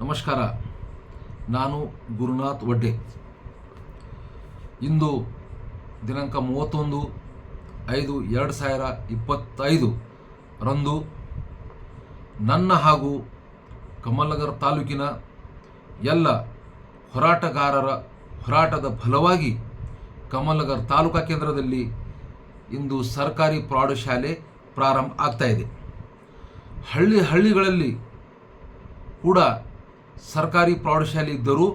ನಮಸ್ಕಾರ. ನಾನು ಗುರುನಾಥ್ ವಡ್ಡೆ. ಇಂದು ದಿನಾಂಕ 31/5/2025 ರಂದು ನನ್ನ ಹಾಗೂ ಕಮಲನಗರ ತಾಲೂಕಿನ ಎಲ್ಲ ಹೋರಾಟಗಾರರ ಹೋರಾಟದ ಫಲವಾಗಿ ಕಮಲನಗರ ತಾಲೂಕಾ ಕೇಂದ್ರದಲ್ಲಿ ಇಂದು ಸರ್ಕಾರಿ ಪ್ರೌಢಶಾಲೆ ಪ್ರಾರಂಭ ಆಗ್ತಾ ಇದೆ. ಹಳ್ಳಿಗಳಲ್ಲಿ ಕೂಡ ಸರ್ಕಾರಿ ಪ್ರೌಢಶಾಲೆ ಇದ್ದರೂ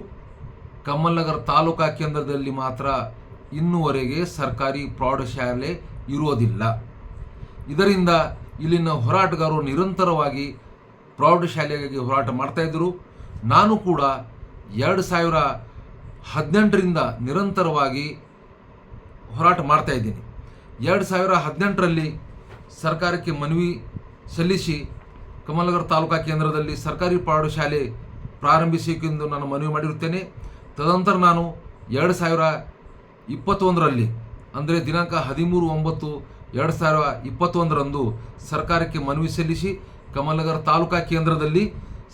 ಕಮಲನಗರ ತಾಲೂಕಾ ಕೇಂದ್ರದಲ್ಲಿ ಮಾತ್ರ ಇನ್ನೂವರೆಗೆ ಸರ್ಕಾರಿ ಪ್ರೌಢಶಾಲೆ ಇರುವುದಿಲ್ಲ. ಇದರಿಂದ ಇಲ್ಲಿನ ಹೋರಾಟಗಾರರು ನಿರಂತರವಾಗಿ ಪ್ರೌಢಶಾಲೆಗಾಗಿ ಹೋರಾಟ ಮಾಡ್ತಾಯಿದ್ದರು. ನಾನು ಕೂಡ 2018ರಿಂದ ನಿರಂತರವಾಗಿ ಹೋರಾಟ ಮಾಡ್ತಾಯಿದ್ದೀನಿ. 2018ರಲ್ಲಿ ಸರ್ಕಾರಕ್ಕೆ ಮನವಿ ಸಲ್ಲಿಸಿ ಕಮಲನಗರ ತಾಲೂಕಾ ಕೇಂದ್ರದಲ್ಲಿ ಸರ್ಕಾರಿ ಪ್ರೌಢಶಾಲೆ ಪ್ರಾರಂಭಿಸಬೇಕೆಂದು ನಾನು ಮನವಿ ಮಾಡಿರುತ್ತೇನೆ. ತದನಂತರ ನಾನು 2021ರಲ್ಲಿ ಅಂದರೆ ದಿನಾಂಕ 13/9/2021ರಂದು ಸರ್ಕಾರಕ್ಕೆ ಮನವಿ ಸಲ್ಲಿಸಿ ಕಮಲನಗರ ತಾಲೂಕಾ ಕೇಂದ್ರದಲ್ಲಿ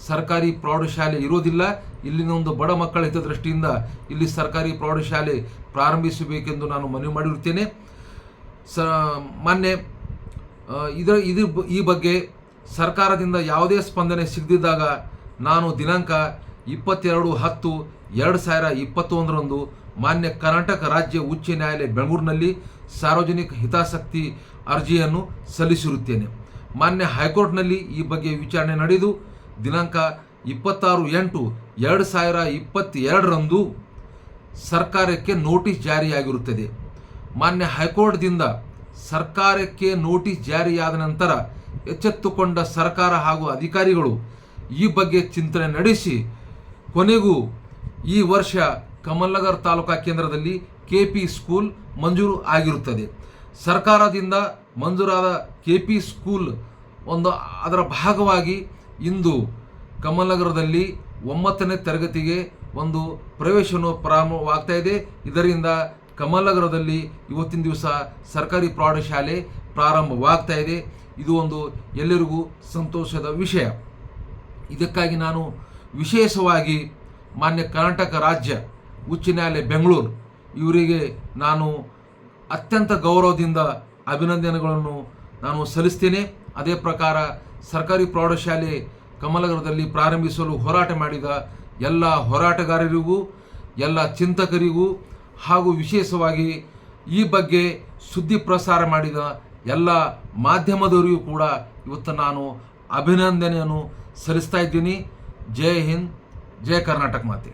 ಸರ್ಕಾರಿ ಪ್ರೌಢಶಾಲೆ ಇರೋದಿಲ್ಲ, ಇಲ್ಲಿನ ಒಂದು ಬಡ ಮಕ್ಕಳ ಹಿತದೃಷ್ಟಿಯಿಂದ ಇಲ್ಲಿ ಸರ್ಕಾರಿ ಪ್ರೌಢಶಾಲೆ ಪ್ರಾರಂಭಿಸಬೇಕೆಂದು ನಾನು ಮನವಿ ಮಾಡಿರುತ್ತೇನೆ. ಮೊನ್ನೆ ಈ ಬಗ್ಗೆ ಸರ್ಕಾರದಿಂದ ಯಾವುದೇ ಸ್ಪಂದನೆ ಸಿಗದಿದ್ದಾಗ ನಾನು ದಿನಾಂಕ 22/10/2021ರಂದು ಮಾನ್ಯ ಕರ್ನಾಟಕ ರಾಜ್ಯ ಉಚ್ಚ ನ್ಯಾಯಾಲಯ ಬೆಂಗಳೂರಿನಲ್ಲಿ ಸಾರ್ವಜನಿಕ ಹಿತಾಸಕ್ತಿ ಅರ್ಜಿಯನ್ನು ಸಲ್ಲಿಸಿರುತ್ತೇನೆ. ಮಾನ್ಯ ಹೈಕೋರ್ಟ್ನಲ್ಲಿ ಈ ಬಗ್ಗೆ ವಿಚಾರಣೆ ನಡೆದು ದಿನಾಂಕ 26/8/2022ರಂದು ಸರ್ಕಾರಕ್ಕೆ ನೋಟಿಸ್ ಜಾರಿಯಾಗಿರುತ್ತದೆ. ಮಾನ್ಯ ಹೈಕೋರ್ಟ್ದಿಂದ ಸರ್ಕಾರಕ್ಕೆ ನೋಟಿಸ್ ಜಾರಿಯಾದ ನಂತರ ಎಚ್ಚೆತ್ತುಕೊಂಡ ಸರ್ಕಾರ ಹಾಗೂ ಅಧಿಕಾರಿಗಳು ಈ ಬಗ್ಗೆ ಚಿಂತನೆ ನಡೆಸಿ ಕೊನೆಗೂ ಈ ವರ್ಷ ಕಮಲನಗರ ತಾಲೂಕಾ ಕೇಂದ್ರದಲ್ಲಿ KP ಸ್ಕೂಲ್ ಮಂಜೂರು ಆಗಿರುತ್ತದೆ. ಸರ್ಕಾರದಿಂದ ಮಂಜೂರಾದ KP ಸ್ಕೂಲ್ ಅದರ ಭಾಗವಾಗಿ ಇಂದು ಕಮಲನಗರದಲ್ಲಿ 9ನೇ ತರಗತಿಗೆ ಒಂದು ಪ್ರವೇಶವನ್ನು ಪ್ರಾರಂಭವಾಗ್ತಾ ಇದೆ. ಇದರಿಂದ ಕಮಲನಗರದಲ್ಲಿ ಇವತ್ತಿನ ದಿವಸ ಸರ್ಕಾರಿ ಪ್ರೌಢಶಾಲೆ ಪ್ರಾರಂಭವಾಗ್ತಾ ಇದೆ. ಇದು ಒಂದು ಎಲ್ಲರಿಗೂ ಸಂತೋಷದ ವಿಷಯ. ಇದಕ್ಕಾಗಿ ನಾನು ವಿಶೇಷವಾಗಿ ಮಾನ್ಯ ಕರ್ನಾಟಕ ರಾಜ್ಯ ಉಚ್ಚ ನ್ಯಾಯಾಲಯ ಬೆಂಗಳೂರು ಇವರಿಗೆ ನಾನು ಅತ್ಯಂತ ಗೌರವದಿಂದ ಅಭಿನಂದನೆಗಳನ್ನು ನಾನು ಸಲ್ಲಿಸ್ತೇನೆ. ಅದೇ ಪ್ರಕಾರ ಸರ್ಕಾರಿ ಪ್ರೌಢಶಾಲೆ ಕಮಲನಗರದಲ್ಲಿ ಪ್ರಾರಂಭಿಸಲು ಹೋರಾಟ ಮಾಡಿದ ಎಲ್ಲ ಹೋರಾಟಗಾರರಿಗೂ ಎಲ್ಲ ಚಿಂತಕರಿಗೂ ಹಾಗೂ ವಿಶೇಷವಾಗಿ ಈ ಬಗ್ಗೆ ಸುದ್ದಿ ಪ್ರಸಾರ ಮಾಡಿದ ಎಲ್ಲ ಮಾಧ್ಯಮದವರಿಗೂ ಕೂಡ ಇವತ್ತು ನಾನು ಅಭಿನಂದನೆಯನ್ನು ಸಲ್ಲಿಸ್ತಾ ಇದ್ದೀನಿ. ಜೈ ಹಿಂದ್, ಜೈ ಕರ್ನಾಟಕ ಮಾತೆ.